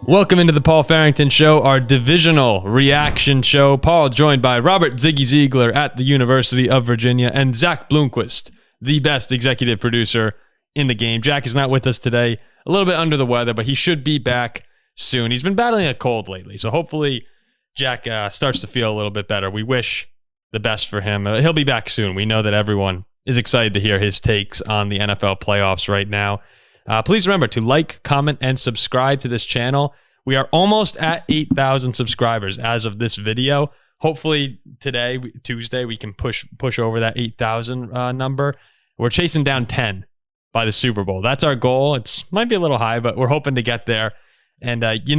Welcome into the Paul Farrington Show, our divisional reaction show. Paul joined by Robert Ziggy Ziegler at the University of Virginia and Zach Bloomquist, the best executive producer in the game. Jack is not with us today, a little bit under the weather, but he should be back soon. He's been battling a cold lately, so hopefully Jack starts to feel a little bit better. We wish the best for him. He'll be back soon. We know that everyone is excited to hear his takes on the NFL playoffs right now. Please remember to like, comment, and subscribe to this channel. We are almost at 8,000 subscribers as of this video. Hopefully today, Tuesday, we can push over that 8,000 number. We're chasing down 10 by the Super Bowl. That's our goal. It might be a little high, but we're hoping to get there. And, I do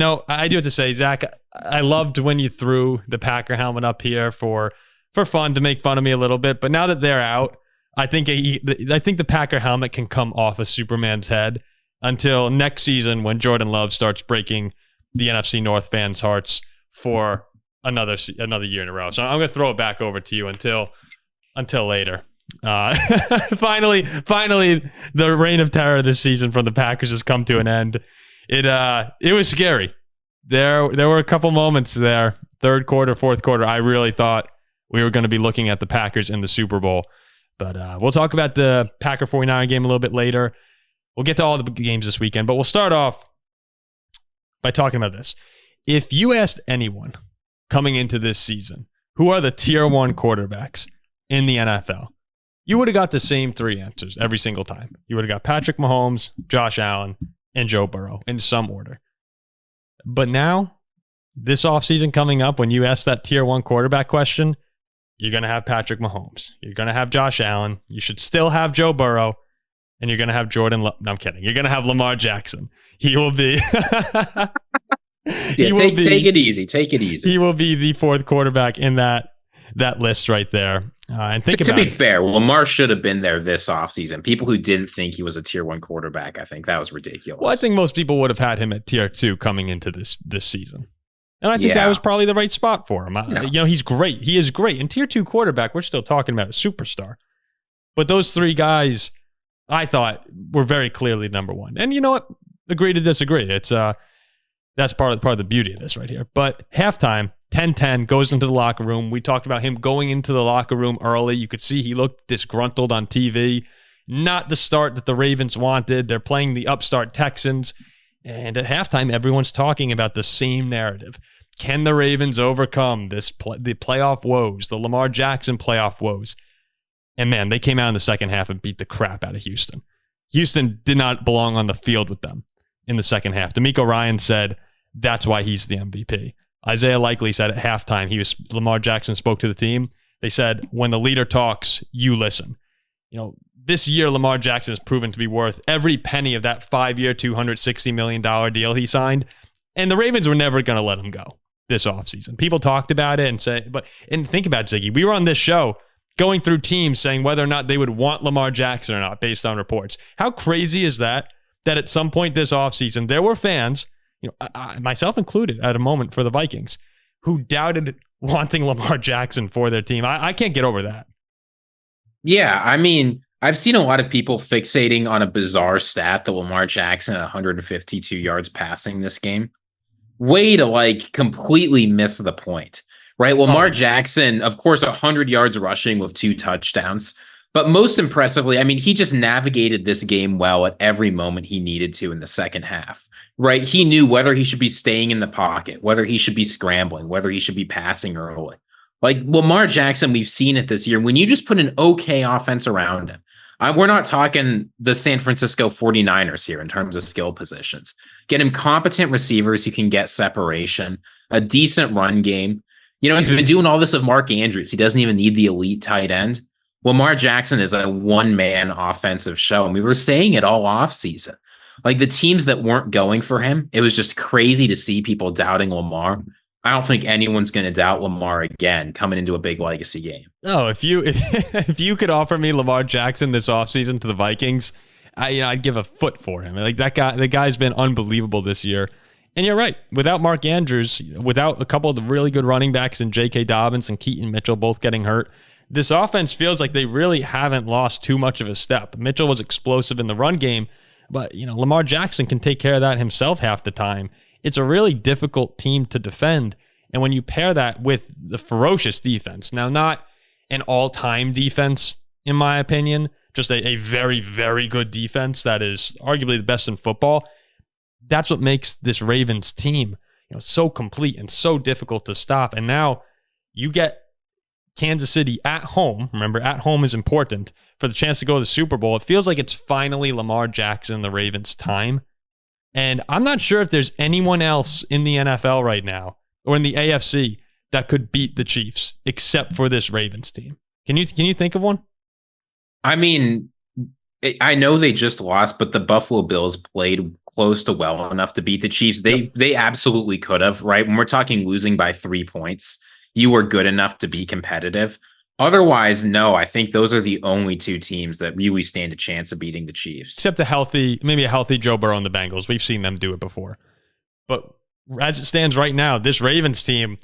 have to say, Zach, I loved when you threw the Packer helmet up here for fun, to make fun of me a little bit. But now that they're out, I think the Packer helmet can come off of Superman's head until next season when Jordan Love starts breaking the NFC North fans' hearts for another year in a row. So I'm going to throw it back over to you until later. Finally, the reign of terror this season from the Packers has come to an end. It was scary. There were a couple moments there, third quarter, fourth quarter. I really thought we were going to be looking at the Packers in the Super Bowl. But we'll talk about the Packer 49er game a little bit later. We'll get to all the games this weekend, but we'll start off by talking about this. If you asked anyone coming into this season, who are the tier 1 quarterbacks in the NFL, you would have got the same 3 answers every single time. You would have got Patrick Mahomes, Josh Allen, and Joe Burrow in some order. But now, this offseason coming up, when you ask that tier 1 quarterback question, you're going to have Patrick Mahomes. You're going to have Josh Allen. You should still have Joe Burrow. And you're going to have No, I'm kidding. You're going to have Lamar Jackson. He will be... Take it easy. Take it easy. He will be the 4th quarterback in that list right there. And think to be fair, Lamar should have been there this offseason. People who didn't think he was a tier 1 quarterback, I think that was ridiculous. Well, I think most people would have had him at tier 2 coming into this season. And I think that was probably the right spot for him. He's great. He is great. And tier 2 quarterback, we're still talking about a superstar. But those 3 guys, I thought, were very clearly number 1. And you know what? Agree to disagree. It's that's part of the beauty of this right here. But halftime, 10-10, goes into the locker room. We talked about him going into the locker room early. You could see he looked disgruntled on TV. Not the start that the Ravens wanted. They're playing the upstart Texans. And at halftime, everyone's talking about the same narrative. Can the Ravens overcome the playoff woes, the Lamar Jackson playoff woes? And man, they came out in the second half and beat the crap out of Houston. Houston did not belong on the field with them in the second half. DeMeco Ryans said that's why he's the MVP. Isaiah Likely said at halftime, Lamar Jackson spoke to the team. They said, when the leader talks, you listen. This year, Lamar Jackson has proven to be worth every penny of that 5-year, $260 million deal he signed. And the Ravens were never going to let him go this offseason. People talked about it and think about it, Ziggy. We were on this show going through teams saying whether or not they would want Lamar Jackson or not based on reports. How crazy is that at some point this offseason, there were fans, myself included at a moment for the Vikings, who doubted wanting Lamar Jackson for their team. I can't get over that. Yeah, I mean, I've seen a lot of people fixating on a bizarre stat that Lamar Jackson at 152 yards passing this game. Way to completely miss the point, right? Lamar Jackson, of course, 100 yards rushing with 2 touchdowns. But most impressively, I mean, he just navigated this game well at every moment he needed to in the second half, right? He knew whether he should be staying in the pocket, whether he should be scrambling, whether he should be passing early. Lamar Jackson, we've seen it this year. When you just put an okay offense around him, we're not talking the San Francisco 49ers here in terms of skill positions. Get him competent receivers who can get separation, a decent run game. He's been doing all this with Mark Andrews. He doesn't even need the elite tight end. Lamar Jackson is a one-man offensive show, and we were saying it all offseason. The teams that weren't going for him, it was just crazy to see people doubting Lamar. I don't think anyone's going to doubt Lamar again coming into a big legacy game. No, if you could offer me Lamar Jackson this offseason to the Vikings, I'd give a foot for him. The guy's been unbelievable this year. And you're right. Without Mark Andrews, without a couple of the really good running backs and J.K. Dobbins and Keaton Mitchell both getting hurt, this offense feels like they really haven't lost too much of a step. Mitchell was explosive in the run game, but Lamar Jackson can take care of that himself half the time. it's a really difficult team to defend. And when you pair that with the ferocious defense, now not an all-time defense, in my opinion, just a very, very good defense that is arguably the best in football, that's what makes this Ravens team, so complete and so difficult to stop. And now you get Kansas City at home. Remember, at home is important for the chance to go to the Super Bowl. It feels like it's finally Lamar Jackson, the Ravens' time. And I'm not sure if there's anyone else in the NFL right now or in the AFC that could beat the Chiefs except for this Ravens team. Can you think of one? I mean, I know they just lost, but the Buffalo Bills played close to well enough to beat the Chiefs. They absolutely could have, right? When we're talking losing by 3 points, you were good enough to be competitive. Otherwise, no, I think those are the only two teams that really stand a chance of beating the Chiefs. Except maybe a healthy Joe Burrow and the Bengals. We've seen them do it before. But as it stands right now, this Ravens team,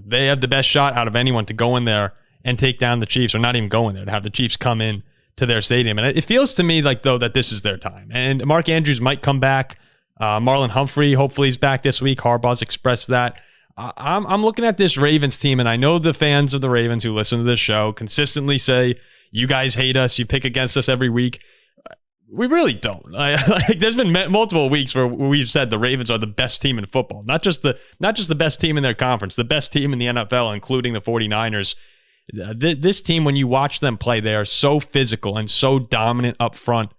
they have the best shot out of anyone to go in there and take down the Chiefs, or not even go in there, to have the Chiefs come in to their stadium. And it feels to me like, though, that this is their time. And Mark Andrews might come back. Marlon Humphrey, hopefully, is back this week. Harbaugh's expressed that. I'm looking at this Ravens team, and I know the fans of the Ravens who listen to this show consistently say, you guys hate us, you pick against us every week. We really don't. Like, there's been multiple weeks where we've said the Ravens are the best team in football, not just the best team in their conference, the best team in the NFL, including the 49ers. This team, when you watch them play, they are so physical and so dominant up front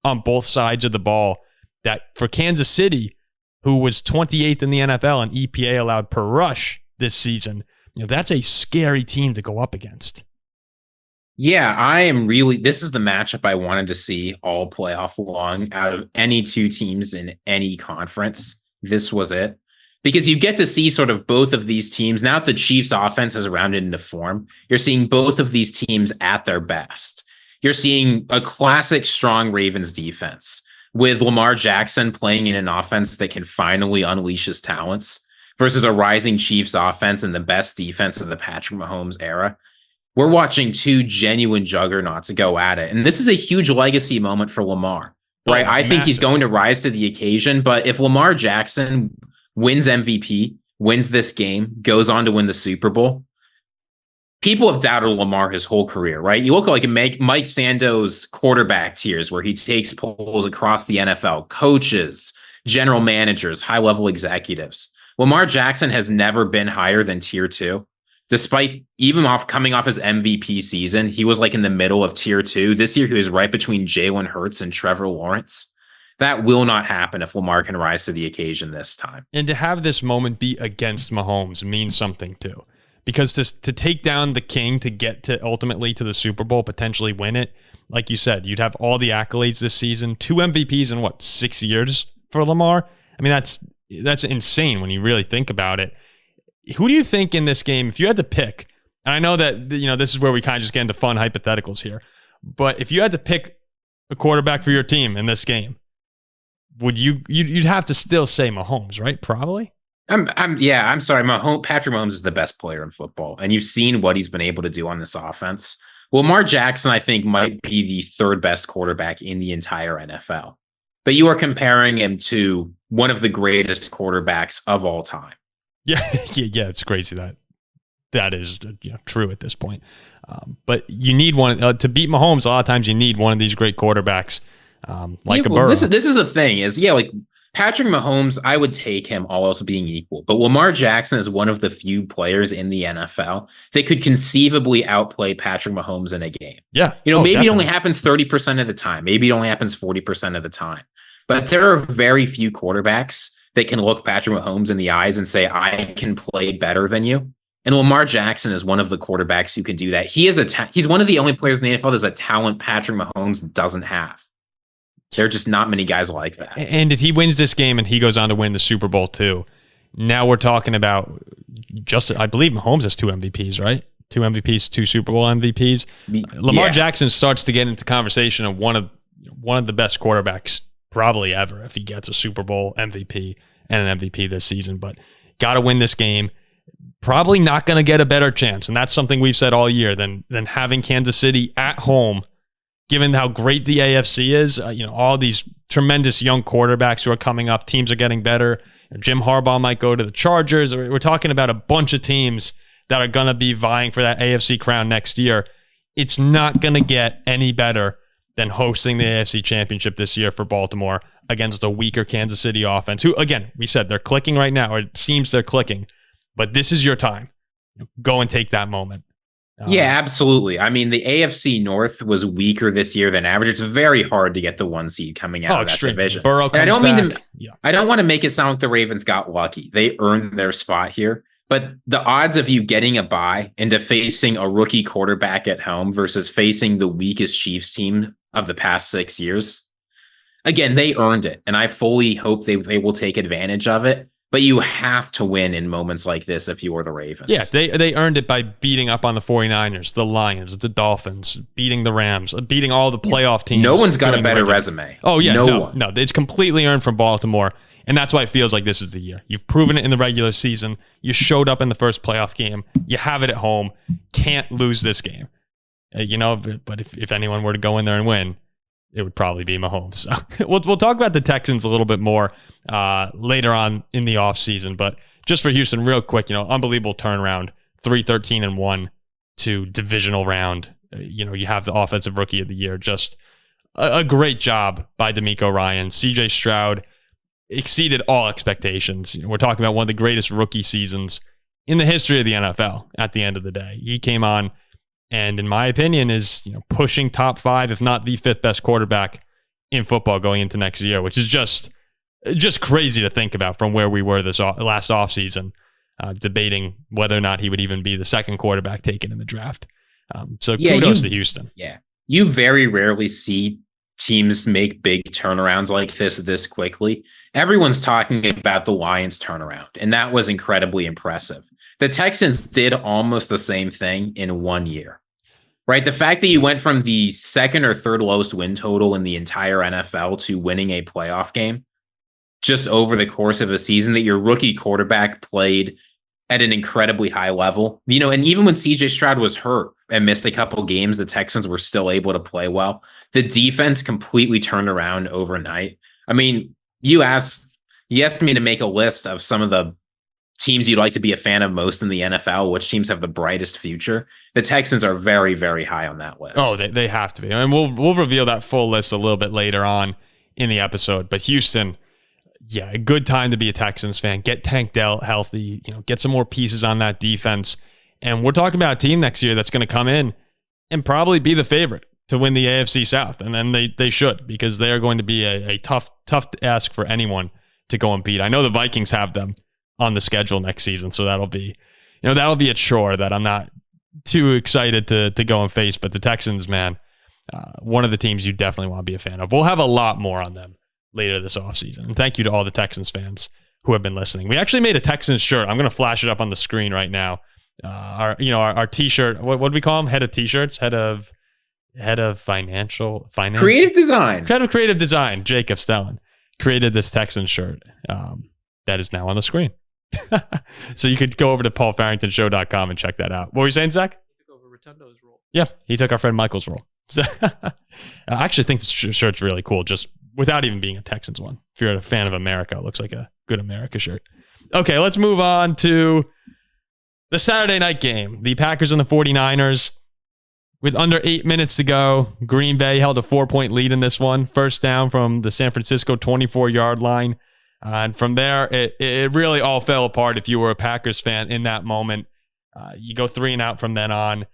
on both sides of the ball that for Kansas City, who was 28th in the NFL and EPA allowed per rush this season, that's a scary team to go up against. Yeah, this is the matchup I wanted to see all playoff long out of any two teams in any conference. This was it. Because you get to see sort of both of these teams. Now that the Chiefs offense has rounded into form, you're seeing both of these teams at their best. You're seeing a classic strong Ravens defense with Lamar Jackson playing in an offense that can finally unleash his talents versus a rising Chiefs offense and the best defense of the Patrick Mahomes era. We're watching two genuine juggernauts go at it. And this is a huge legacy moment for Lamar, right? I think he's going to rise to the occasion. But if Lamar Jackson wins MVP, wins this game, goes on to win the Super Bowl, people have doubted Lamar his whole career, right? You look like Mike Sando's quarterback tiers where he takes polls across the NFL, coaches, general managers, high-level executives. Lamar Jackson has never been higher than tier 2. Despite even coming off his MVP season, he was like in the middle of tier 2. This year, he was right between Jalen Hurts and Trevor Lawrence. That will not happen if Lamar can rise to the occasion this time. And to have this moment be against Mahomes means something too. Because to take down the king, to get to ultimately to the Super Bowl, potentially win it, like you said, you'd have all the accolades this season. 2 MVPs in 6 years for Lamar? I mean, that's insane when you really think about it. Who do you think in this game, if you had to pick, and I know that this is where we kind of just get into fun hypotheticals here, but if you had to pick a quarterback for your team in this game, you'd have to still say Mahomes, right? Probably. I'm sorry. Patrick Mahomes is the best player in football, and you've seen what he's been able to do on this offense. Lamar Jackson, I think, might be the 3rd best quarterback in the entire NFL, but you are comparing him to one of the greatest quarterbacks of all time. Yeah, it's crazy that is true at this point. But you need one to beat Mahomes. A lot of times, you need one of these great quarterbacks, a Burrow. This is the thing like Patrick Mahomes, I would take him all else being equal. But Lamar Jackson is one of the few players in the NFL that could conceivably outplay Patrick Mahomes in a game. Yeah. Maybe definitely. it only happens 30% of the time. Maybe it only happens 40% of the time. But there are very few quarterbacks that can look Patrick Mahomes in the eyes and say, I can play better than you. And Lamar Jackson is one of the quarterbacks who can do that. He's one of the only players in the NFL that has a talent Patrick Mahomes doesn't have. There are just not many guys like that. And if he wins this game and he goes on to win the Super Bowl too, now we're talking about I believe Mahomes has 2 MVPs, right? 2 MVPs, 2 Super Bowl MVPs. Lamar Jackson starts to get into conversation of one of the best quarterbacks probably ever if he gets a Super Bowl MVP and an MVP this season. But got to win this game. Probably not going to get a better chance, and that's something we've said all year than having Kansas City at home. Given how great the AFC is, all these tremendous young quarterbacks who are coming up, teams are getting better. Jim Harbaugh might go to the Chargers. We're talking about a bunch of teams that are going to be vying for that AFC crown next year. It's not going to get any better than hosting the AFC Championship this year for Baltimore against a weaker Kansas City offense, who, again, we said they're clicking right now, or it seems they're clicking, but this is your time. Go and take that moment. Yeah, absolutely. I mean, the AFC North was weaker this year than average. It's very hard to get the 1 seed coming out of that division. Burrow comes I don't back. mean to. Yeah. I don't want to make it sound like the Ravens got lucky. They earned their spot here. But the odds of you getting a bye into facing a rookie quarterback at home versus facing the weakest Chiefs team of the past 6 years, again, they earned it. And I fully hope they will take advantage of it. But you have to win in moments like this if you are the Ravens. Yeah, they earned it by beating up on the 49ers, the Lions, the Dolphins, beating the Rams, beating all the playoff teams. No one's got a better resume. Oh, yeah. No one. No, it's completely earned from Baltimore. And that's why it feels like this is the year. You've proven it in the regular season. You showed up in the first playoff game. You have it at home. Can't lose this game. But if anyone were to go in there and win, it would probably be Mahomes. So we'll talk about the Texans a little bit more later on in the offseason. But just for Houston, real quick, unbelievable turnaround, 3-13-1 to divisional round. You have the offensive rookie of the year. Just a great job by DeMeco Ryans. CJ Stroud exceeded all expectations. We're talking about one of the greatest rookie seasons in the history of the NFL at the end of the day. He came on and, in my opinion, is pushing top 5, if not the 5th best quarterback in football going into next year, which is just crazy to think about from where we were this last offseason, debating whether or not he would even be the second quarterback taken in the draft. So kudos to Houston. Yeah. You very rarely see teams make big turnarounds like this quickly. Everyone's talking about the Lions turnaround, and that was incredibly impressive. The Texans did almost the same thing in 1 year, right? The fact that you went from the second or third lowest win total in the entire NFL to winning a playoff game just over the course of a season, that your rookie quarterback played at an incredibly high level, and even when CJ Stroud was hurt and missed a couple games, the Texans were still able to play well. The defense completely turned around overnight. I mean, you asked me to make a list of some of the teams you'd like to be a fan of most in the NFL, which teams have the brightest future. The Texans are very, very high on that list. Oh, they have to be. I mean, we'll reveal that full list a little bit later on in the episode. But Houston, yeah, a good time to be a Texans fan. Get Tank Dell healthy, get some more pieces on that defense. And we're talking about a team next year that's going to come in and probably be the favorite to win the AFC South. And then they should, because they are going to be a tough ask for anyone to go and beat. I know the Vikings have them on the schedule next season, so that'll be a chore that I'm not too excited to go and face. But the Texans, man, one of the teams you definitely want to be a fan of. We'll have a lot more on them later this offseason. And thank you to all the Texans fans who have been listening. We actually made a Texans shirt. I'm going to flash it up on the screen right now. Our t-shirt, what do we call them? Head of t-shirts, head of finance, creative design. Jacob Stellan created this Texans shirt that is now on the screen. So you could go over to paulfarringtonshow.com and check that out. What were you saying, Zach? He took over Rotundo's role. Yeah, he took our friend Michael's role. So, I actually think this shirt's really cool, just without even being a Texans one. If you're a fan of America, it looks like a good America shirt. Okay, let's move on to the Saturday night game. The Packers and the 49ers. With under 8 minutes to go, Green Bay held a 4-point lead in this one. First down from the San Francisco 24-yard line. And from there, it really all fell apart if you were a Packers fan in that moment. You go 3 and out from then on,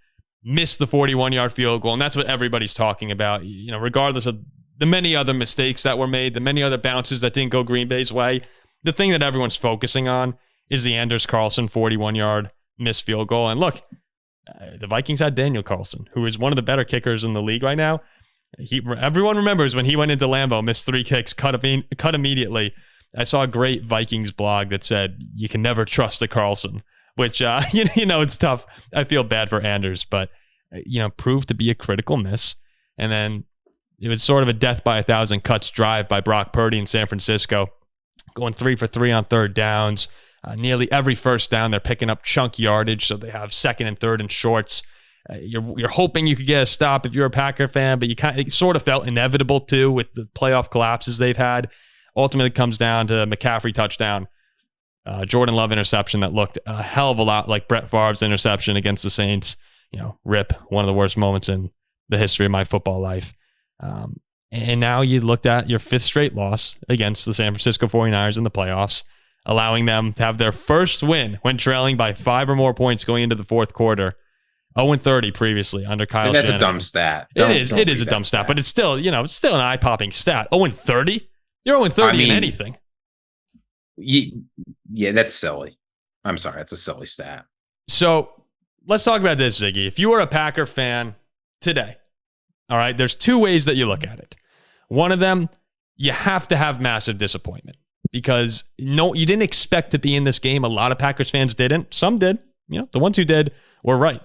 miss the 41-yard field goal, and that's what everybody's talking about. Regardless of the many other mistakes that were made, the many other bounces that didn't go Green Bay's way, the thing that everyone's focusing on is the Anders Carlson 41-yard missed field goal. And look, the Vikings had Daniel Carlson, who is one of the better kickers in the league right now. Everyone remembers when he went into Lambeau, missed 3 kicks, cut immediately. I saw a great Vikings blog that said, you can never trust a Carlson, which, it's tough. I feel bad for Anders, but, proved to be a critical miss. And then it was sort of a death by 1,000 cuts drive by Brock Purdy in San Francisco, going 3 for 3 on third downs. Nearly every first down, they're picking up chunk yardage, so they have second and third and shorts. You're hoping you could get a stop if you're a Packer fan, but it sort of felt inevitable too with the playoff collapses they've had. Ultimately comes down to McCaffrey touchdown Jordan Love interception that looked a hell of a lot like Brett Favre's interception against the Saints. Rip, one of the worst moments in the history of my football life. And now you looked at your 5th straight loss against the San Francisco 49ers in the playoffs, allowing them to have their first win when trailing by 5 or more points going into the fourth quarter. 0-30 previously under Kyle That's Shanahan. a dumb stat. It is a dumb stat, but it's still, it's still an eye-popping stat. 0-30? You're 0-30 in anything. Yeah, that's silly. I'm sorry, that's a silly stat. So let's talk about this, Ziggy. If you were a Packer fan today, all right, there's 2 ways that you look at it. One of them, you have to have massive disappointment because you didn't expect to be in this game. A lot of Packers fans didn't. Some did. The ones who did were right.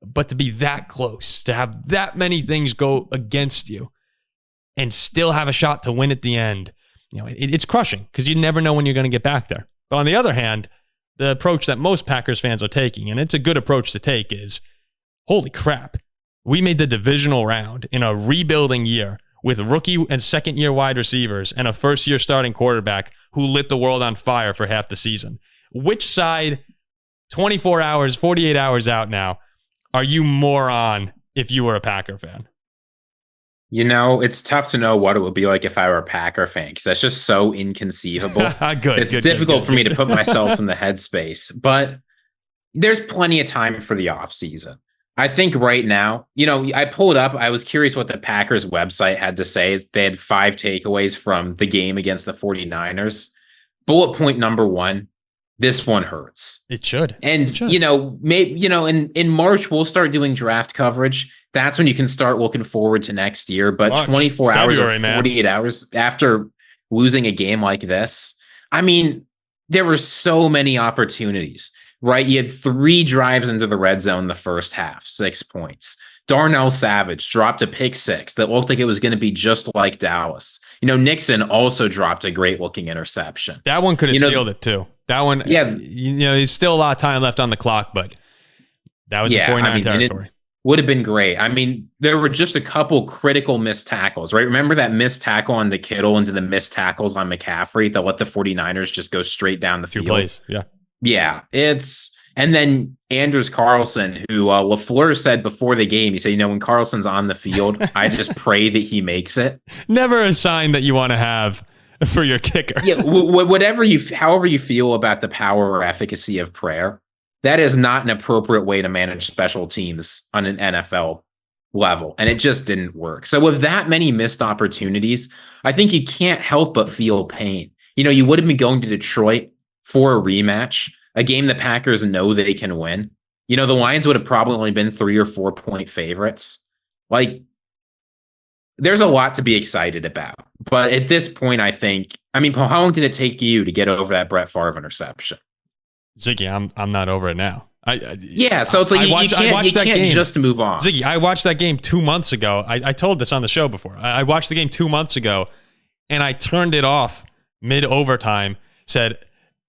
But to be that close, to have that many things go against you and still have a shot to win at the end, it's crushing because you never know when you're going to get back there. But on the other hand, the approach that most Packers fans are taking, and it's a good approach to take, is, holy crap, we made the divisional round in a rebuilding year with rookie and second-year wide receivers and a first-year starting quarterback who lit the world on fire for half the season. Which side, 24 hours, 48 hours out now, are you more on if you were a Packer fan? It's tough to know what it would be like if I were a Packer fan because that's just so inconceivable. It's difficult for me to put myself in the headspace, but there's plenty of time for the offseason. I think right now, I pulled up. I was curious what the Packers website had to say. They had 5 takeaways from the game against the 49ers. Bullet point number 1. This one hurts. It should. And, maybe, in March, we'll start doing draft coverage. That's when you can start looking forward to next year. But March, 24 hours or 48 hours after losing a game like this, there were so many opportunities, right? You had 3 drives into the red zone the first half, 6 points. Darnell Savage dropped a pick 6 that looked like it was going to be just like Dallas. Nixon also dropped a great looking interception. That one could have sealed it too. That one, yeah. There's still a lot of time left on the clock, but that was in 49 territory. Would have been great. There were just a couple critical missed tackles, right? Remember that missed tackle on the Kittle into the missed tackles on McCaffrey that let the 49ers just go straight down the field? 2 plays, yeah. Yeah, and then Anders Carlson, who LaFleur said before the game, he said, when Carlson's on the field, I just pray that he makes it. Never a sign that you want to have for your kicker. Yeah, however you feel about the power or efficacy of prayer, that is not an appropriate way to manage special teams on an NFL level. And it just didn't work. So with that many missed opportunities, I think you can't help but feel pain. You would have been going to Detroit for a rematch, a game the Packers know they can win. The Lions would have probably only been 3 or 4 point favorites. There's a lot to be excited about. But at this point, I think, how long did it take you to get over that Brett Favre interception? Ziggy, I'm not over it now. So it's like you can't just move on. Ziggy, I watched that game 2 months ago. I told this on the show before. I watched the game 2 months ago, and I turned it off mid-overtime, said,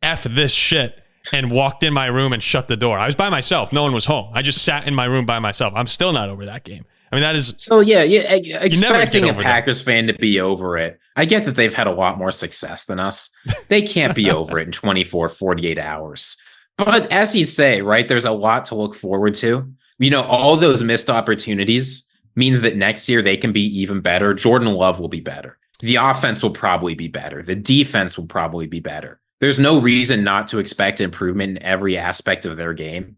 F this shit, and walked in my room and shut the door. I was by myself. No one was home. I just sat in my room by myself. I'm still not over that game. That is... So, expecting a Packers fan to be over it. I get that they've had a lot more success than us. They can't be over it in 24, 48 hours. But as you say, right, there's a lot to look forward to. All those missed opportunities means that next year they can be even better. Jordan Love will be better. The offense will probably be better. The defense will probably be better. There's no reason not to expect improvement in every aspect of their game.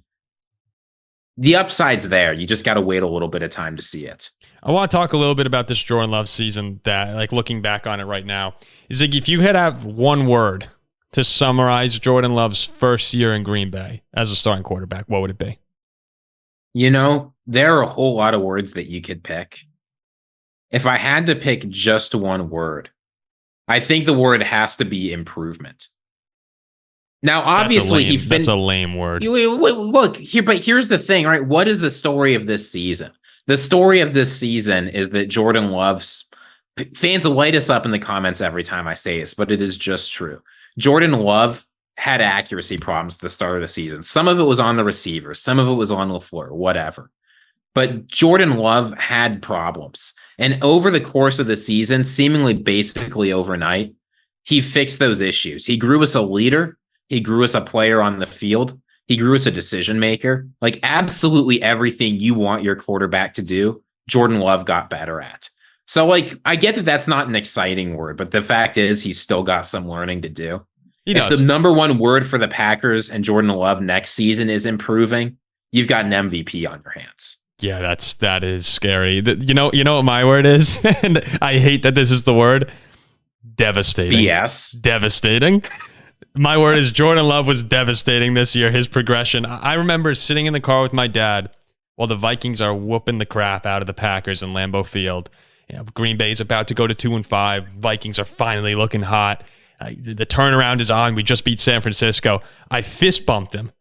The upside's there. You just got to wait a little bit of time to see it. I want to talk a little bit about this Jordan Love season that, looking back on it right now, is if you had to have one word to summarize Jordan Love's first year in Green Bay as a starting quarterback, what would it be? There are a whole lot of words that you could pick. If I had to pick just one word, I think the word has to be improvement. Now, obviously, that's a lame word. Look here, but here's the thing, right? What is the story of this season? The story of this season is that Jordan Love's fans will light us up in the comments every time I say this, but it is just true. Jordan Love had accuracy problems at the start of the season. Some of it was on the receivers, some of it was on LaFleur, whatever. But Jordan Love had problems, and over the course of the season, seemingly basically overnight, he fixed those issues. He grew as a leader. He grew as a player on the field. He grew as a decision maker. Like absolutely everything you want your quarterback to do, Jordan Love got better at. So like, I get that that's not an exciting word, but the fact is he's still got some learning to do. If the number one word for the Packers and Jordan Love next season is improving, you've got an MVP on your hands. Yeah, that is scary. You know what my word is? And I hate that this is the word. Devastating. Yes. Devastating. My word is Jordan Love was devastating this year, his progression. I remember sitting in the car with my dad while the Vikings are whooping the crap out of the Packers in Lambeau Field. You know, Green Bay's about to go to 2-5. Vikings are finally looking hot. The turnaround is on. We just beat San Francisco. I fist bumped him.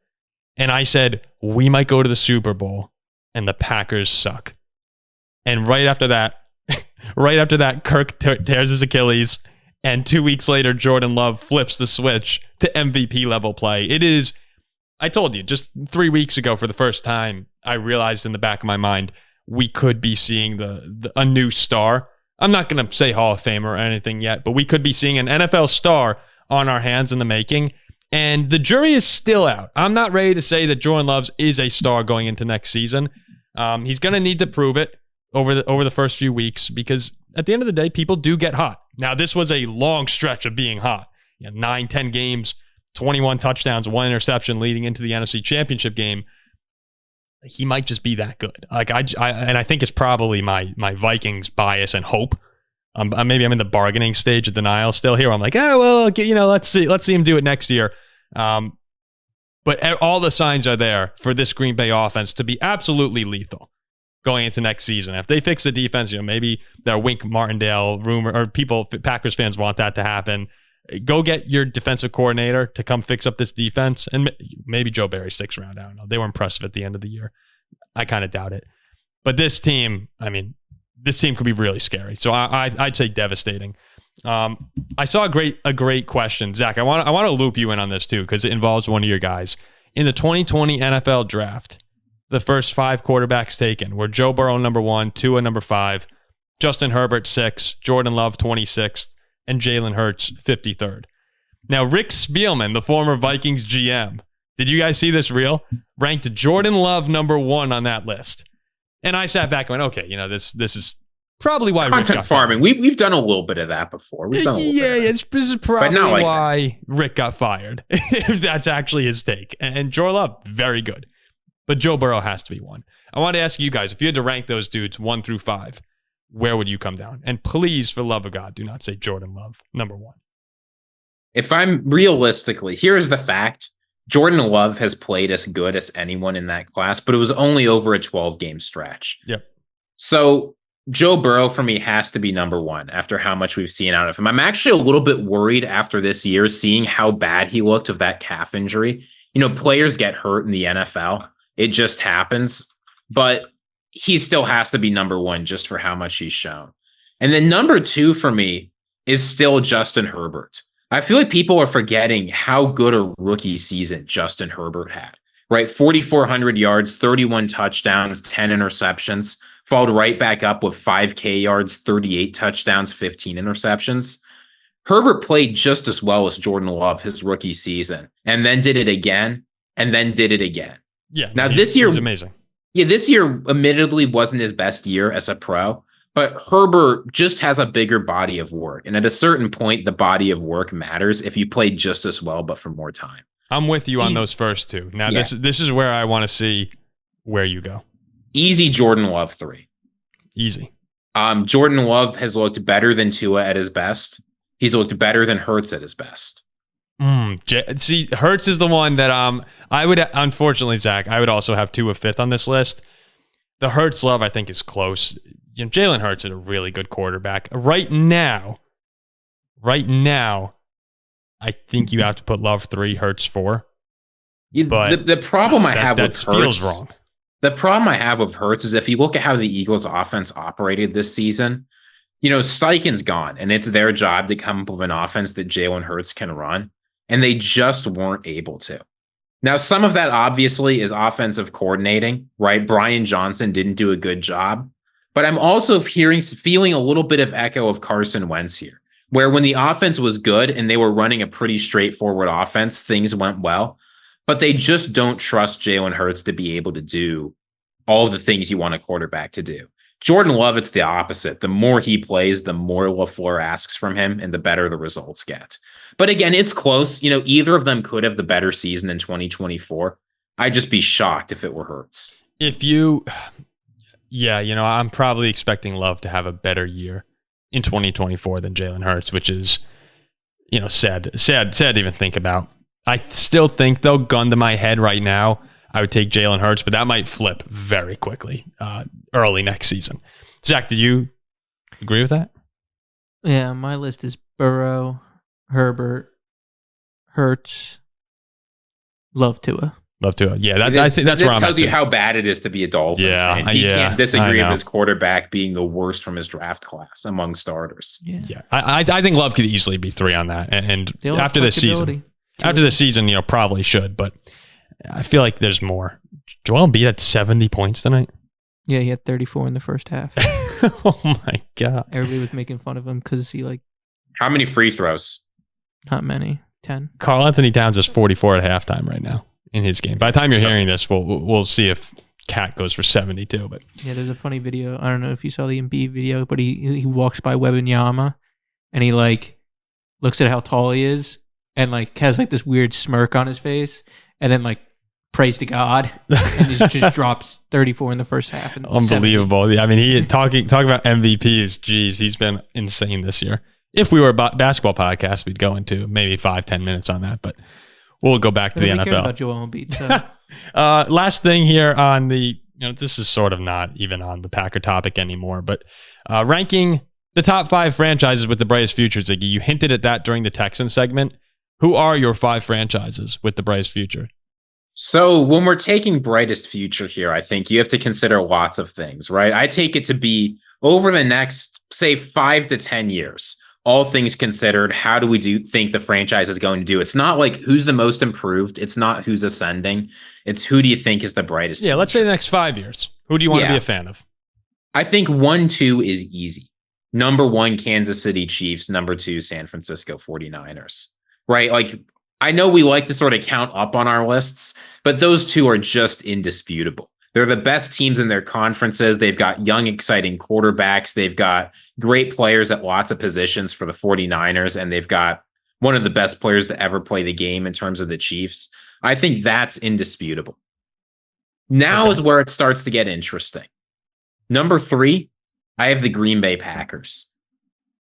And I said, we might go to the Super Bowl and the Packers suck. And right after that, Kirk tears his Achilles. And 2 weeks later, Jordan Love flips the switch to MVP level play. It is, I told you, just 3 weeks ago for the first time, I realized in the back of my mind, we could be seeing a new star. I'm not going to say Hall of Famer or anything yet, but we could be seeing an NFL star on our hands in the making. And the jury is still out. I'm not ready to say that Jordan Love is a star going into next season. He's going to need to prove it over the first few weeks because at the end of the day, people do get hot. Now, this was a long stretch of being hot. 9-10 games, 21 touchdowns, 1 interception leading into the NFC Championship game. He might just be that good. Like I think it's probably my Vikings bias and hope. Maybe I'm in the bargaining stage of denial still here. I'm like, let's see him do it next year. But all the signs are there for this Green Bay offense to be absolutely lethal going into next season. If they fix the defense, maybe their Wink Martindale rumor or Packers fans want that to happen. Go get your defensive coordinator to come fix up this defense, and maybe Joe Barry 6th round. I don't know. They were impressive at the end of the year. I kind of doubt it. But this team, this team could be really scary. So I'd say devastating. I saw a great question, Zach. I want to loop you in on this too because it involves one of your guys in the 2020 NFL Draft. The first 5 quarterbacks taken were Joe Burrow number 1, Tua number 5, Justin Herbert 6, Jordan Love 26th, and Jalen Hurts 53rd. Now, Rick Spielman, the former Vikings GM, did you guys see this reel? Ranked Jordan Love number 1 on that list. And I sat back and went, okay, this is probably why content Rick got farming. Fired. We've done a little bit of that before. This is probably why Rick got fired, if that's actually his take. And Jordan Love, very good. But Joe Burrow has to be 1. I want to ask you guys, if you had to rank those dudes 1 through 5, where would you come down? And please, for the love of God, do not say Jordan Love, number 1. If I'm realistically, here's the fact. Jordan Love has played as good as anyone in that class, but it was only over a 12-game stretch. Yep. So Joe Burrow, for me, has to be number 1 after how much we've seen out of him. I'm actually a little bit worried after this year, seeing how bad he looked of that calf injury. Players get hurt in the NFL. It just happens. But he still has to be number 1 just for how much he's shown. And then number 2 for me is still Justin Herbert. I feel like people are forgetting how good a rookie season Justin Herbert had, right? 4,400 yards, 31 touchdowns, 10 interceptions, followed right back up with 5K yards, 38 touchdowns, 15 interceptions. Herbert played just as well as Jordan Love his rookie season, and then did it again, and then did it again. Yeah. Now this year was amazing. Yeah, this year admittedly wasn't his best year as a pro, but Herbert just has a bigger body of work. And at a certain point, the body of work matters if you play just as well, but for more time. I'm with you on those first 2. Now, this is where I want to see where you go. Easy Jordan Love 3. Easy. Jordan Love has looked better than Tua at his best. He's looked better than Hurts at his best. See, Hurts is the one that I would, unfortunately, Zach, I would also have Tua 5th on this list. The Hurts Love, I think, is close. Jalen Hurts is a really good quarterback. Right now, I think you have to put Love 3, Hurts 4. But the problem I have with Hurts feels wrong. The problem I have with Hurts is if you look at how the Eagles offense operated this season, Steichen's gone, and it's their job to come up with an offense that Jalen Hurts can run, and they just weren't able to. Now, some of that obviously is offensive coordinating, right? Brian Johnson didn't do a good job, but I'm also feeling a little bit of echo of Carson Wentz here, where when the offense was good and they were running a pretty straightforward offense, things went well. But they just don't trust Jalen Hurts to be able to do all the things you want a quarterback to do. Jordan Love, it's the opposite. The more he plays, the more LaFleur asks from him, and the better the results get. But again, it's close. Either of them could have the better season in 2024. I'd just be shocked if it were Hurts. I'm probably expecting Love to have a better year in 2024 than Jalen Hurts, which is, sad to even think about. I still think, though, gun to my head right now, I would take Jalen Hurts, but that might flip very quickly early next season. Zach, do you agree with that? Yeah, my list is Burrow, Herbert, Hurts, Love Tua. Yeah, I think that's where I'm at. This tells you how bad it is to be a Dolphins fan. He can't disagree with his quarterback being the worst from his draft class among starters. Yeah. I think Love could easily be 3 on that. And after this season, probably should, but I feel like there's more. Joel Embiid had 70 points tonight. Yeah, he had 34 in the first half. Oh my God. Everybody was making fun of him because he How many free throws? Not many. 10. Karl Anthony Towns is 44 at halftime right now in his game. By the time you're hearing this, we'll see if Cat goes for 72. But yeah, there's a funny video. I don't know if you saw the Embiid video, but he walks by Wembanyama and he looks at how tall he is and has this weird smirk on his face and then prays to God and just drops 34 in the first half. And unbelievable. 70. I mean, he talking about MVPs. Geez, he's been insane this year. If we were a basketball podcast, we'd go into maybe 5-10 minutes on that, but we'll go back to the NFL. About Joel Embiid. So. Last thing here on the, this is sort of not even on the Packer topic anymore, but ranking the top 5 franchises with the brightest future, Ziggy. You hinted at that during the Texans segment. Who are your 5 franchises with the brightest future? So when we're taking brightest future here, I think you have to consider lots of things, right? I take it to be over the next, say, 5 to 10 years. All things considered, how do we think the franchise is going to do? It's not who's the most improved. It's not who's ascending. It's who do you think is the brightest? Yeah, future. Let's say the next 5 years. Who do you want to be a fan of? I think 1-2 is easy. Number 1, Kansas City Chiefs. Number 2, San Francisco 49ers. Right? I know we like to sort of count up on our lists, but those 2 are just indisputable. They're the best teams in their conferences. They've got young, exciting quarterbacks. They've got great players at lots of positions for the 49ers, and they've got one of the best players to ever play the game in terms of the Chiefs. I think that's indisputable. Now is where it starts to get interesting. Number 3, I have the Green Bay Packers.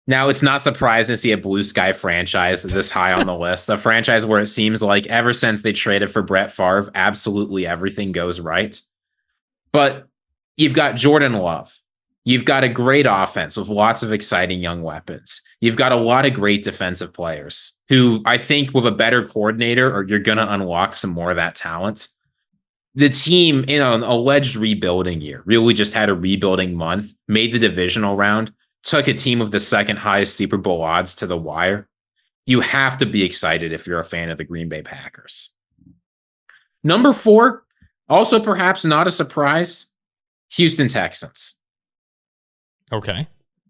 Now, it's not surprising to see a blue sky franchise this high on the list, a franchise where it seems like ever since they traded for Brett Favre, absolutely everything goes right. But you've got Jordan Love. You've got a great offense with lots of exciting young weapons. You've got a lot of great defensive players who I think with a better coordinator, you're going to unlock some more of that talent. The team in an alleged rebuilding year really just had a rebuilding month, made the divisional round, took a team with the second highest Super Bowl odds to the wire. You have to be excited if you're a fan of the Green Bay Packers. Number 4, also perhaps not a surprise, Houston Texans. Okay.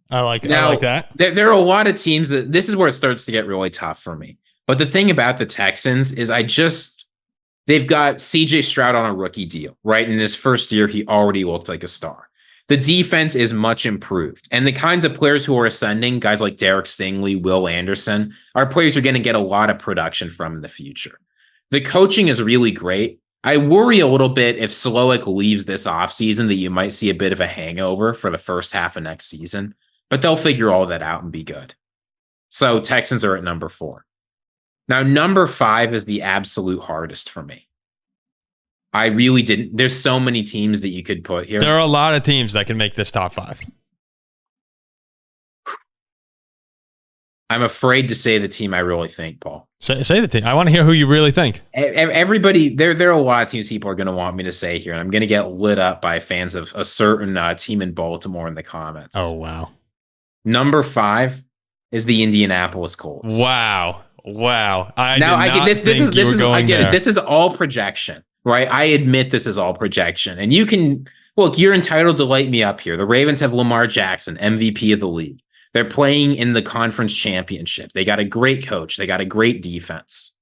I like that. There are a lot of teams that this is where it starts to get really tough for me. But the thing about the Texans is they've got CJ Stroud on a rookie deal, right? In his first year, he already looked like a star. The defense is much improved. And the kinds of players who are ascending, guys like Derek Stingley, Will Anderson, are players you're going to get a lot of production from in the future. The coaching is really great. I worry a little bit if Slowick leaves this offseason that you might see a bit of a hangover for the first half of next season, but they'll figure all that out and be good. So Texans are at number 4. Now, number 5 is the absolute hardest for me. I really didn't. There's so many teams that you could put here. There are a lot of teams that can make this top 5. I'm afraid to say the team I really think, Paul. Say the team. I want to hear who you really think. Everybody, there are a lot of teams people are going to want me to say here, and I'm going to get lit up by fans of a certain team in Baltimore in the comments. Oh, wow. Number 5 is the Indianapolis Colts. Wow. This is all projection, right? I admit this is all projection. And you can, look, you're entitled to light me up here. The Ravens have Lamar Jackson, MVP of the league. They're playing in the conference championship. They got a great coach. They got a great defense.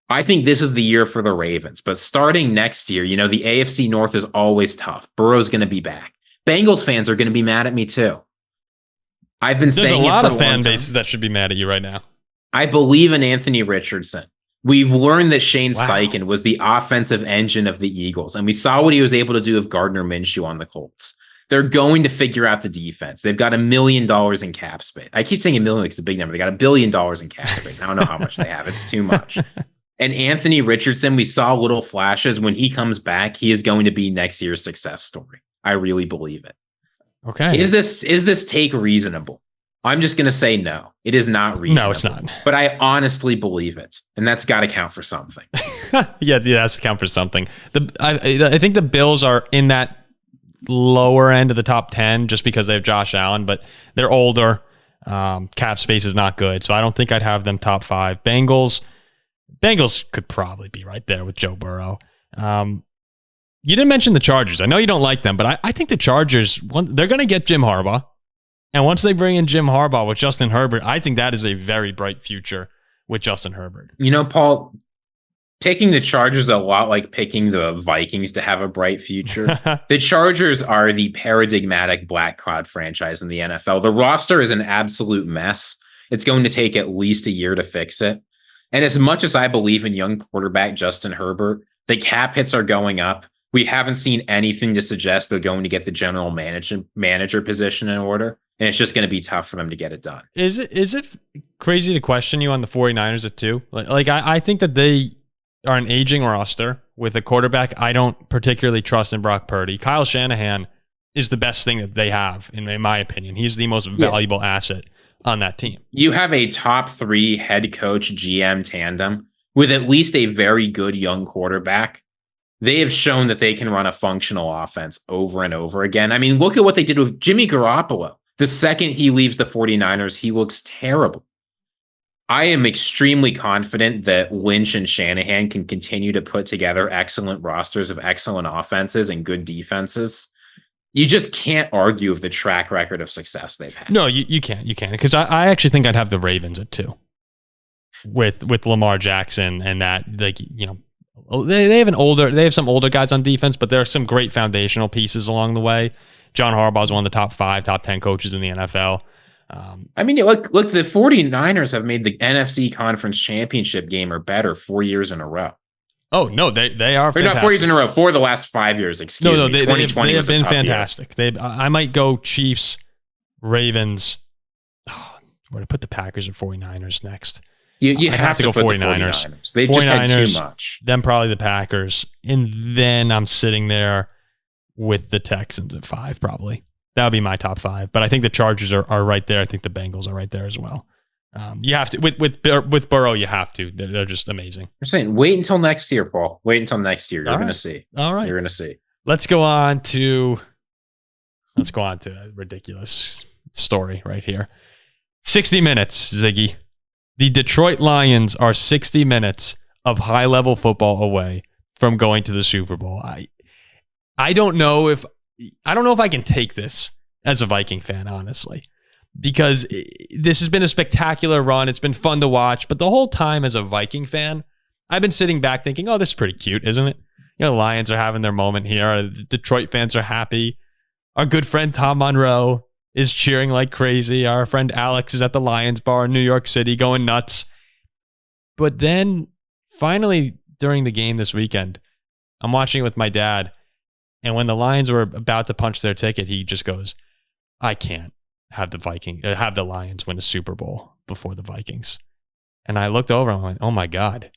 I think this is the year for the Ravens. But starting next year, the AFC North is always tough. Burrow's going to be back. Bengals fans are going to be mad at me too. I've been saying there's a lot of fan bases that should be mad at you right now. I believe in Anthony Richardson. We've learned that Shane Steichen was the offensive engine of the Eagles, and we saw what he was able to do with Gardner Minshew on the Colts. They're going to figure out the defense. They've got $1 million in cap space. I keep saying $1 million because it's a big number. They got $1 billion in cap space. I don't know how much they have. It's too much. And Anthony Richardson, we saw little flashes. When he comes back, he is going to be next year's success story. I really believe it. Okay. Is this take reasonable? I'm just going to say no. It is not reasonable. No, it's not. But I honestly believe it. And that's got to count for something. yeah, that's to count for something. I think the Bills are in that lower end of the top 10 just because they have Josh Allen, but they're older. Cap space is not good. So I don't think I'd have them top 5. Bengals could probably be right there with Joe Burrow. You didn't mention the Chargers. I know you don't like them, but I think the Chargers, they're going to get Jim Harbaugh. And once they bring in Jim Harbaugh with Justin Herbert, I think that is a very bright future with Justin Herbert. Paul, picking the Chargers a lot like picking the Vikings to have a bright future. The Chargers are the paradigmatic black cloud franchise in the NFL. The roster is an absolute mess. It's going to take at least a year to fix it. And as much as I believe in young quarterback Justin Herbert, the cap hits are going up. We haven't seen anything to suggest they're going to get the general manager position in order. And it's just going to be tough for them to get it done. Is it crazy to question you on the 49ers at 2? I think that they are an aging roster with a quarterback I don't particularly trust in Brock Purdy. Kyle Shanahan is the best thing that they have, in my opinion. He's the most valuable asset on that team. You have a top 3 head coach GM tandem with at least a very good young quarterback. They have shown that they can run a functional offense over and over again. I mean, look at what they did with Jimmy Garoppolo. The second he leaves the 49ers, he looks terrible. I am extremely confident that Lynch and Shanahan can continue to put together excellent rosters of excellent offenses and good defenses. You just can't argue with the track record of success they've had. No, you can't. You can't. Because I actually think I'd have the Ravens at 2 with Lamar Jackson and that, they have some older guys on defense, but there are some great foundational pieces along the way. John Harbaugh is one of the top 5, top 10 coaches in the NFL. Look, the 49ers have made the NFC Conference Championship game or better 4 years in a row. Oh, no, they are fantastic. Not 4 years in a row, for the last 5 years, excuse me. 2020 they have been fantastic. Year. I might go Chiefs, Ravens. Oh, I'm going to put the Packers or 49ers next. You have to go 49ers. They've just had too much. Then probably the Packers. And then I'm sitting there with the Texans at 5, probably. That would be my top 5. But I think the Chargers are right there. I think the Bengals are right there as well. You have to with Burrow. You have to. They're just amazing. I'm saying wait until next year, Paul. Wait until next year. You're going to see. All right, you're going to see. Let's go on to a ridiculous story right here. 60 minutes, Ziggy. The Detroit Lions are 60 minutes of high-level football away from going to the Super Bowl. I don't know if I can take this as a Viking fan, honestly, because this has been a spectacular run. It's been fun to watch, but the whole time as a Viking fan, I've been sitting back thinking, oh, this is pretty cute, isn't it? The Lions are having their moment here. The Detroit fans are happy. Our good friend Tom Monroe is cheering like crazy. Our friend Alex is at the Lions bar in New York City going nuts. But then finally during the game this weekend, I'm watching it with my dad. And when the Lions were about to punch their ticket, he just goes, I can't have the Lions win a Super Bowl before the Vikings. And I looked over and went, oh my God.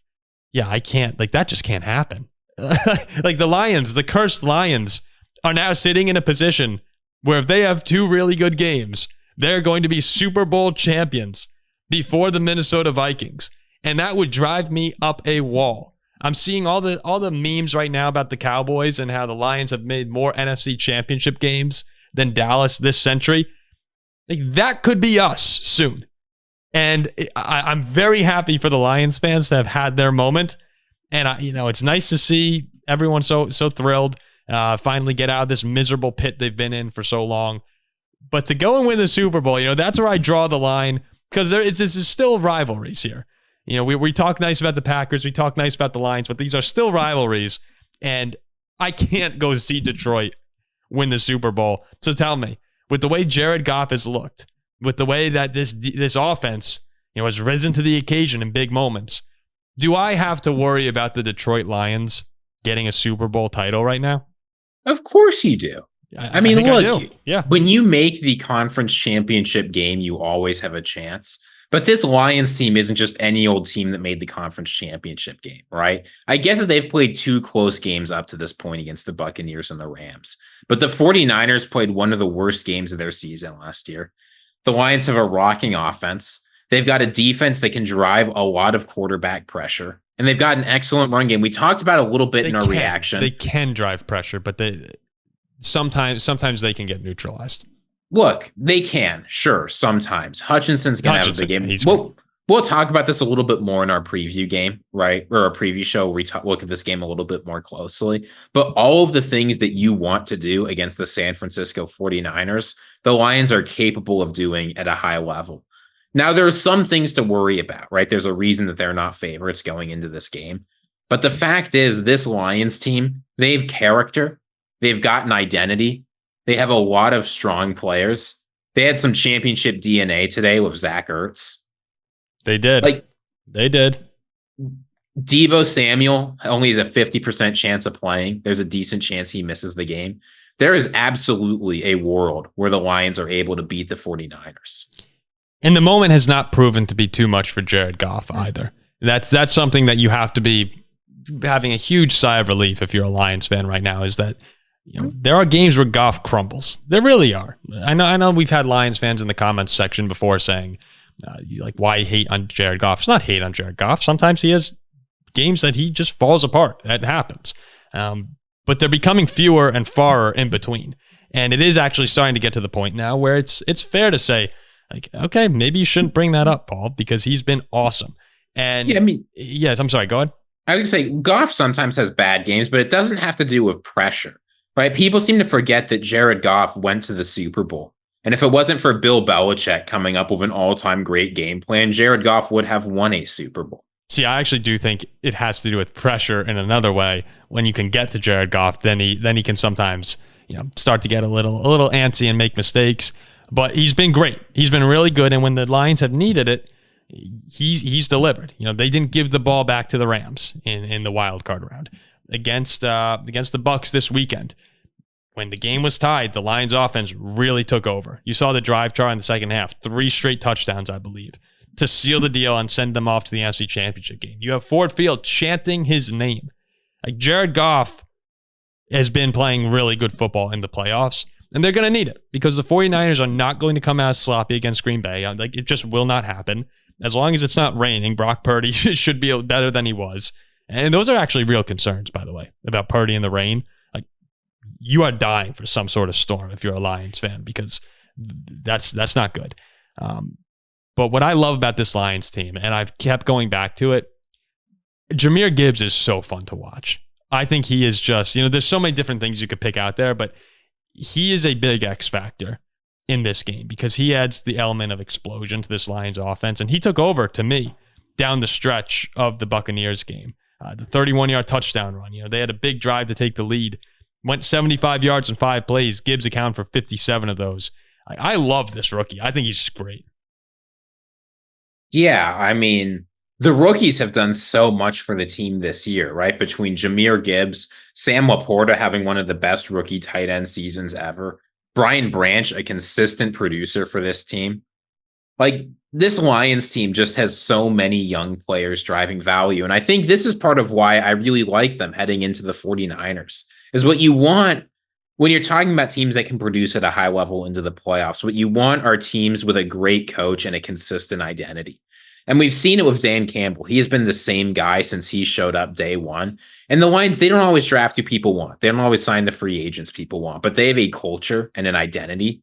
Yeah, I can't. That just can't happen. The Lions, the cursed Lions, are now sitting in a position where if they have 2 really good games, they're going to be Super Bowl champions before the Minnesota Vikings. And that would drive me up a wall. I'm seeing all the memes right now about the Cowboys and how the Lions have made more NFC championship games than Dallas this century. That could be us soon. And I'm very happy for the Lions fans to have had their moment. And it's nice to see everyone so thrilled, finally get out of this miserable pit they've been in for so long. But to go and win the Super Bowl, that's where I draw the line, because this is still rivalries here. We talk nice about the Packers, we talk nice about the Lions, but these are still rivalries, and I can't go see Detroit win the Super Bowl. So tell me, with the way Jared Goff has looked, with the way that this offense has risen to the occasion in big moments, do I have to worry about the Detroit Lions getting a Super Bowl title right now? Of course you do. I mean, look, yeah. When you make the conference championship game, you always have a chance. But this Lions team isn't just any old team that made the conference championship game, right? I get that they've played 2 close games up to this point against the Buccaneers and the Rams. But the 49ers played one of the worst games of their season last year. The Lions have a rocking offense. They've got a defense that can drive a lot of quarterback pressure. And they've got an excellent run game. We talked about it a little bit in our reaction. They can drive pressure, but sometimes they can get neutralized. Look, they can, sure, sometimes. Hutchinson's going to have a big game. We'll talk about this a little bit more in our preview game, right? Or our preview show where we look at this game a little bit more closely. But all of the things that you want to do against the San Francisco 49ers, the Lions are capable of doing at a high level. Now, there are some things to worry about, right? There's a reason that they're not favorites going into this game. But the fact is, this Lions team, they have character. They've got an identity. They have a lot of strong players. They had some championship DNA today with Zach Ertz. They did. They did. Deebo Samuel only has a 50% chance of playing. There's a decent chance he misses the game. There is absolutely a world where the Lions are able to beat the 49ers. And the moment has not proven to be too much for Jared Goff either. That's something that you have to be having a huge sigh of relief if you're a Lions fan right now, is that there are games where Goff crumbles. There really are. I know we've had Lions fans in the comments section before saying, why hate on Jared Goff? It's not hate on Jared Goff. Sometimes he has games that he just falls apart. That happens. But they're becoming fewer and farer in between. And it is actually starting to get to the point now where it's fair to say, okay, maybe you shouldn't bring that up, Paul, because he's been awesome. And yes, I'm sorry, go ahead. I was going to say, Goff sometimes has bad games, but it doesn't have to do with pressure. Right? People seem to forget that Jared Goff went to the Super Bowl. And if it wasn't for Bill Belichick coming up with an all-time great game plan, Jared Goff would have won a Super Bowl. See, I actually do think it has to do with pressure in another way. When you can get to Jared Goff, then he can sometimes, start to get a little antsy and make mistakes. But he's been great. He's been really good. And when the Lions have needed it, he's delivered. They didn't give the ball back to the Rams in the wild card round. Against the Bucs this weekend, when the game was tied, the Lions offense really took over. You saw the drive chart in the second half, 3 straight touchdowns, I believe, to seal the deal and send them off to the NFC Championship game. You have Ford Field chanting his name. Jared Goff has been playing really good football in the playoffs, and they're going to need it because the 49ers are not going to come out sloppy against Green Bay. It just will not happen. As long as it's not raining, Brock Purdy should be better than he was. And those are actually real concerns, by the way, about Purdy in the rain. You are dying for some sort of storm if you're a Lions fan, because that's not good. But what I love about this Lions team, and I've kept going back to it, Jahmyr Gibbs is so fun to watch. I think he is just, there's so many different things you could pick out there, but he is a big X factor in this game because he adds the element of explosion to this Lions offense, and he took over, to me, down the stretch of the Buccaneers game. The 31-yard touchdown run. They had a big drive to take the lead. Went 75 yards in 5 plays. Gibbs accounted for 57 of those. I love this rookie. I think he's just great. Yeah, I mean, the rookies have done so much for the team this year, right? Between Jahmyr Gibbs, Sam Laporta having one of the best rookie tight end seasons ever, Brian Branch, a consistent producer for this team. This Lions team just has so many young players driving value. And I think this is part of why I really like them heading into the 49ers, is what you want when you're talking about teams that can produce at a high level into the playoffs. What you want are teams with a great coach and a consistent identity. And we've seen it with Dan Campbell. He has been the same guy since he showed up day one. And the Lions, they don't always draft who people want. They don't always sign the free agents people want, but they have a culture and an identity.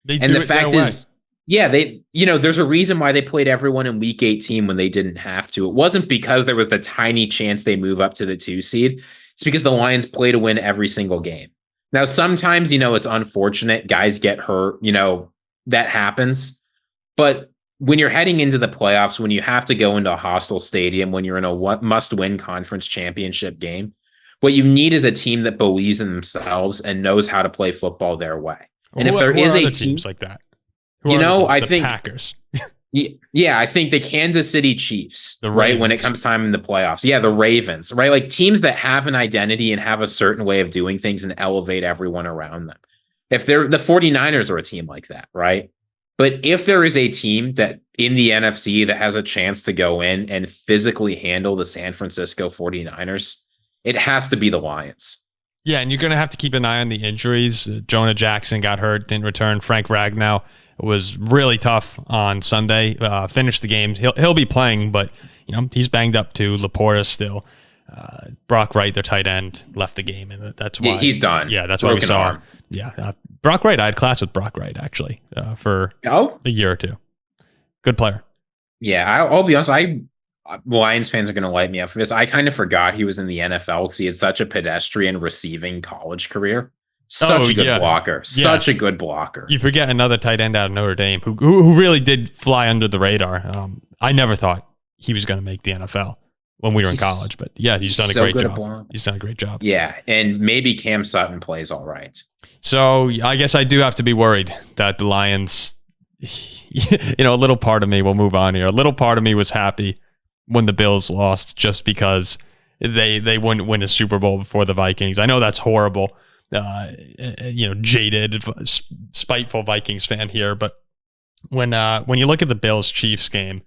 And the fact is, yeah, there's a reason why they played everyone in week 18 when they didn't have to. It wasn't because there was the tiny chance they move up to the 2 seed. It's because the Lions play to win every single game. Now, sometimes, it's unfortunate. Guys get hurt, that happens. But when you're heading into the playoffs, when you have to go into a hostile stadium, when you're in a must-win conference championship game, what you need is a team that believes in themselves and knows how to play football their way. And if there is a team like that, I think Packers. Yeah, I think the Kansas City Chiefs, right? When it comes time in the playoffs. Yeah, the Ravens, right? Like teams that have an identity and have a certain way of doing things and elevate everyone around them. If they're the 49ers are a team like that, right? But if there is a team that in the NFC that has a chance to go in and physically handle the San Francisco 49ers, it has to be the Lions. Yeah, and you're going to have to keep an eye on the injuries. Jonah Jackson got hurt, didn't return. Frank Ragnow was really tough on Sunday. Finished the game. He'll be playing, but he's banged up too. Laporta still. Brock Wright, their tight end, left the game, and that's why he's done. Yeah, that's why we saw arm. Yeah, Brock Wright. I had class with Brock Wright actually for a year or two. Good player. Yeah, I'll be honest. Lions fans are going to light me up for this. I kind of forgot he was in the NFL because he had such a pedestrian receiving college career. Such a good blocker. Such a good blocker. You forget another tight end out of Notre Dame who really did fly under the radar. I never thought he was going to make the NFL when we were in college, but yeah, he's done a great job. He's done a great job. Yeah, and maybe Cam Sutton plays all right. So I guess I do have to be worried that the Lions, a little part of me will move on here. A little part of me was happy when the Bills lost just because they wouldn't win a Super Bowl before the Vikings. I know that's horrible. Jaded, spiteful Vikings fan here, but when you look at the Bills Chiefs game,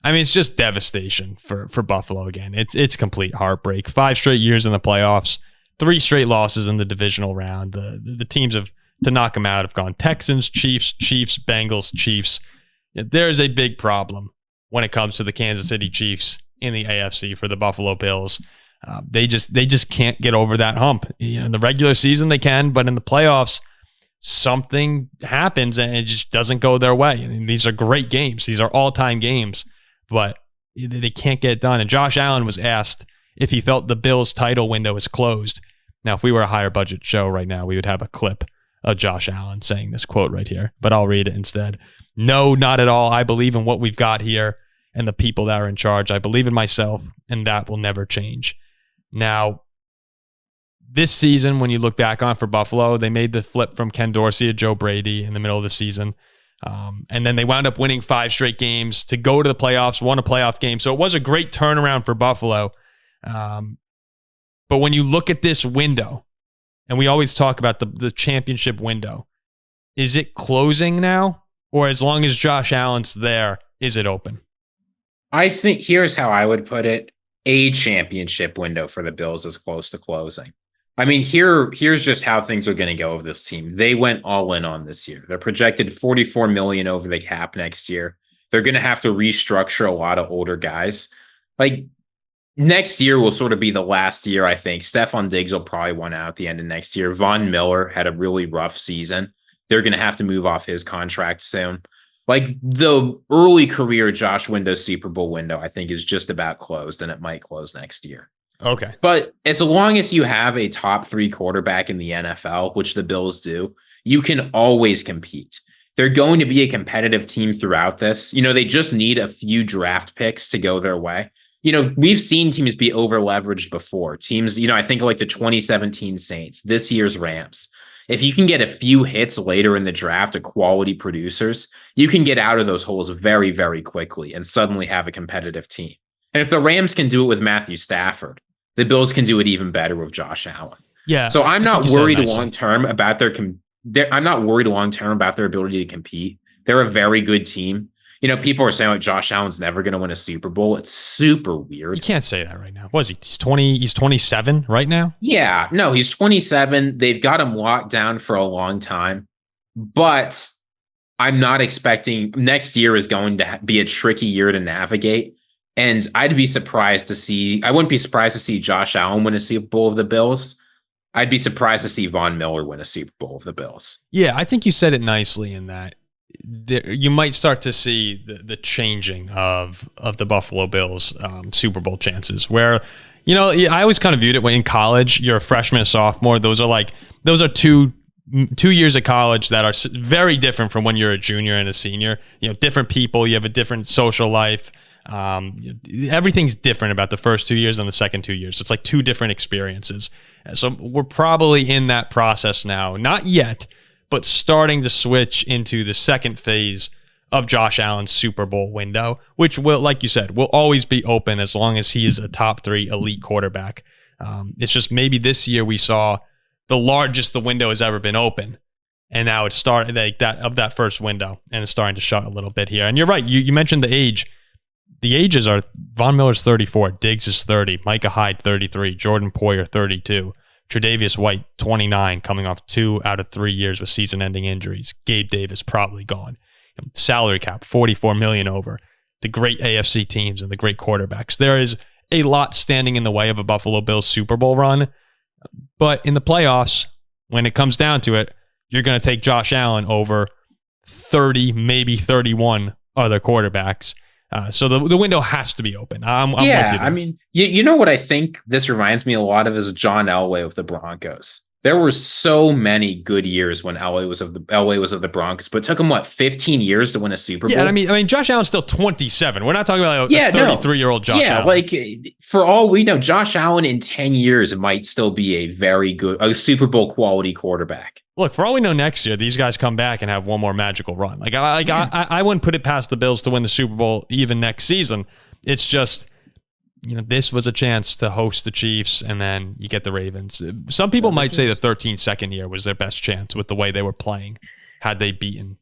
I mean, it's just devastation for Buffalo again. It's complete heartbreak. 5 straight years in the playoffs, 3 straight losses in the divisional round. The teams to knock them out have gone Texans, Chiefs, Bengals, Chiefs. There's a big problem when it comes to the Kansas City Chiefs in the AFC for the Buffalo Bills. They just can't get over that hump. In the regular season they can, but in the playoffs, something happens and it just doesn't go their way. I mean, these are great games. These are all-time games, but they can't get it done. And Josh Allen was asked if he felt the Bills' title window is closed. Now, if we were a higher budget show right now, we would have a clip of Josh Allen saying this quote right here, but I'll read it instead. No, not at all. I believe in what we've got here and the people that are in charge. I believe in myself, and that will never change. Now, this season, when you look back on for Buffalo, they made the flip from Ken Dorsey to Joe Brady in the middle of the season. And then they wound up winning 5 straight games to go to the playoffs, won a playoff game. So it was a great turnaround for Buffalo. But when you look at this window, and we always talk about the championship window, is it closing now? Or as long as Josh Allen's there, is it open? I think here's how I would put it. A championship window for the Bills is close to closing. I mean, here's just how things are going to go with this team. They went all in on this year. They're projected $44 million over the cap next year. They're going to have to restructure a lot of older guys. Like next year will sort of be the last year, I think. Stephon Diggs will probably want out at the end of next year. Von Miller had a really rough season. They're going to have to move off his contract soon. Like the early career Josh Windows Super Bowl window, I think is just about closed, and it might close next year. Okay. But as long as you have a top 3 quarterback in the NFL, which the Bills do, you can always compete. They're going to be a competitive team throughout this. They just need a few draft picks to go their way. We've seen teams be over leveraged before. Teams, I think like the 2017 Saints, this year's Rams. If you can get a few hits later in the draft of quality producers, you can get out of those holes very, very quickly and suddenly have a competitive team. And if the Rams can do it with Matthew Stafford, the Bills can do it even better with Josh Allen. Yeah. So I'm not worried long term about I'm not worried long term about their ability to compete. They're a very good team. People are saying like Josh Allen's never going to win a Super Bowl. It's super weird. You can't say that right now. What is he? He's 20. He's 27 right now. Yeah, no, he's 27. They've got him locked down for a long time, but I'm not expecting next year is going to be a tricky year to navigate. And I wouldn't be surprised to see Josh Allen win a Super Bowl of the Bills. I'd be surprised to see Von Miller win a Super Bowl of the Bills. Yeah, I think you said it nicely in that you might start to see the changing of the Buffalo Bills Super Bowl chances where, I always kind of viewed it when in college, you're a freshman, a sophomore. Those are two years of college that are very different from when you're a junior and a senior. Different people. You have a different social life. Everything's different about the first 2 years and the second 2 years. It's like two different experiences. So we're probably in that process now. Not yet, but starting to switch into the second phase of Josh Allen's Super Bowl window, which will, like you said, will always be open as long as he is a top 3 elite quarterback. It's just maybe this year we saw the largest the window has ever been open. And now it's started like that first window, and it's starting to shut a little bit here. And you're right. You mentioned the age. The ages are Von Miller's 34, Diggs is 30, Micah Hyde 33, Jordan Poyer 32, Tre'Davious White 29, coming off 2 out of 3 years with season-ending injuries. Gabe Davis probably gone. Salary cap $44 million over. The great AFC teams and the great quarterbacks. There is a lot standing in the way of a Buffalo Bills Super Bowl run, but in the playoffs, when it comes down to it, you're going to take Josh Allen over 30, maybe 31 other quarterbacks. So the window has to be open. I'm with you there. I mean, you know what I think this reminds me a lot of is John Elway with the Broncos. There were so many good years when Elway was of the Broncos, but it took him 15 years to win a Super Bowl. Yeah, I mean, Josh Allen's still 27. We're not talking about a 33-year-old Josh Allen. Like for all we know, Josh Allen in 10 years might still be a very good, a Super Bowl quality quarterback. Look, for all we know, next year these guys come back and have one more magical run. I wouldn't put it past the Bills to win the Super Bowl even next season. It's just, this was a chance to host the Chiefs, and then you get the Ravens. Some people might say the 13 second year was their best chance with the way they were playing had they beaten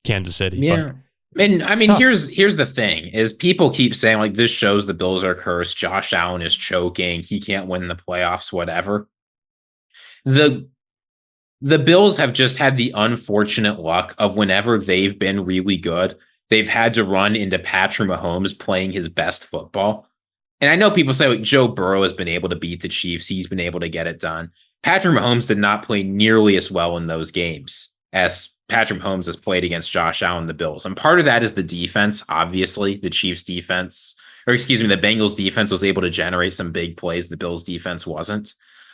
Kansas City. Yeah. And I mean, here's the thing is people keep saying like this shows the Bills are cursed. Josh Allen is choking. He can't win the playoffs, whatever. The Bills have just had the unfortunate luck of whenever they've been really good, they've had to run into Patrick Mahomes playing his best football. And I know people say like Joe Burrow has been able to beat the Chiefs. He's been able to get it done. Patrick Mahomes did not play nearly as well in those games as Patrick Mahomes has played against Josh Allen, the Bills. And part of that is the defense. Obviously, the Chiefs defense, the Bengals defense was able to generate some big plays. The Bills defense wasn't.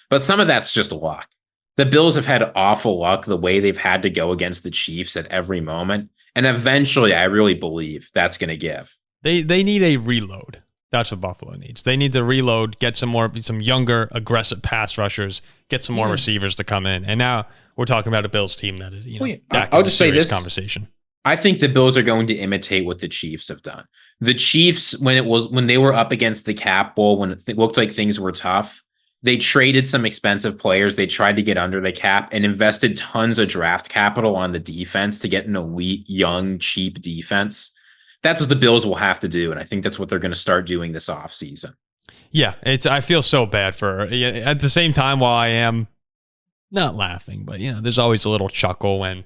But some of that's just luck. The Bills have had awful luck the way they've had to go against the Chiefs at every moment. And eventually, I really believe that's going to give. They need a reload. That's what Buffalo needs. They need to reload, get some younger, aggressive pass rushers, get some more receivers to come in. And now we're talking about a Bills team that is, I'll just say this conversation. I think the Bills are going to imitate what the Chiefs have done. The Chiefs, when they were up against the cap bowl, when it looked like things were tough, they traded some expensive players. They tried to get under the cap and invested tons of draft capital on the defense to get an elite, young, cheap defense. That's what the Bills will have to do, and I think that's what they're going to start doing this offseason. Yeah, I feel so bad for her. At the same time, while I am not laughing, but there's always a little chuckle when,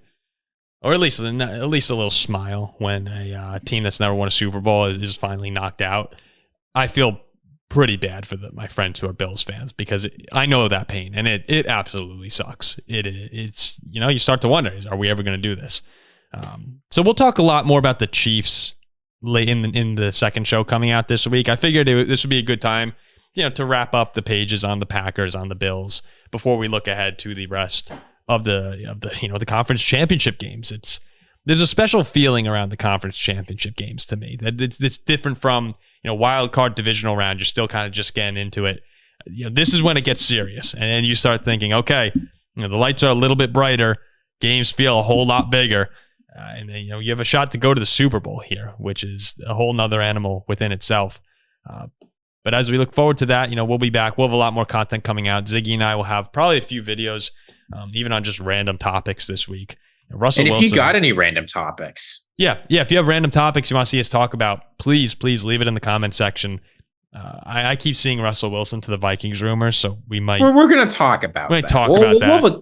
or at least a little smile when a team that's never won a Super Bowl is finally knocked out. I feel pretty bad for my friends who are Bills fans because I know that pain, and it absolutely sucks. It's you start to wonder, are we ever going to do this? So we'll talk a lot more about the Chiefs late in the second show coming out this week. I figured this would be a good time, to wrap up the pages on the Packers, on the Bills, before we look ahead to the rest of the conference championship games. There's a special feeling around the conference championship games to me that it's different from wild card divisional round. You're still kind of just getting into it. This is when it gets serious, and then you start thinking, okay, the lights are a little bit brighter, games feel a whole lot bigger. And then, you have a shot to go to the Super Bowl here, which is a whole nother animal within itself. But as we look forward to that, we'll be back. We'll have a lot more content coming out. Ziggy and I will have probably a few videos, even on just random topics this week. Russell Wilson. If you got any random topics. Yeah. If you have random topics you want to see us talk about, please leave it in the comment section. I keep seeing Russell Wilson to the Vikings rumors, so we might. We're going to talk about that.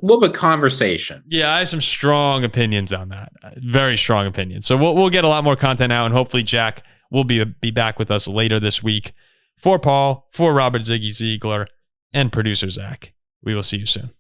We'll have a conversation. Yeah, I have some strong opinions on that. Very strong opinions. So we'll get a lot more content out, and hopefully Jack will be back with us later this week. For Paul, for Robert, Ziggy, Ziegler, and producer Zach, we will see you soon.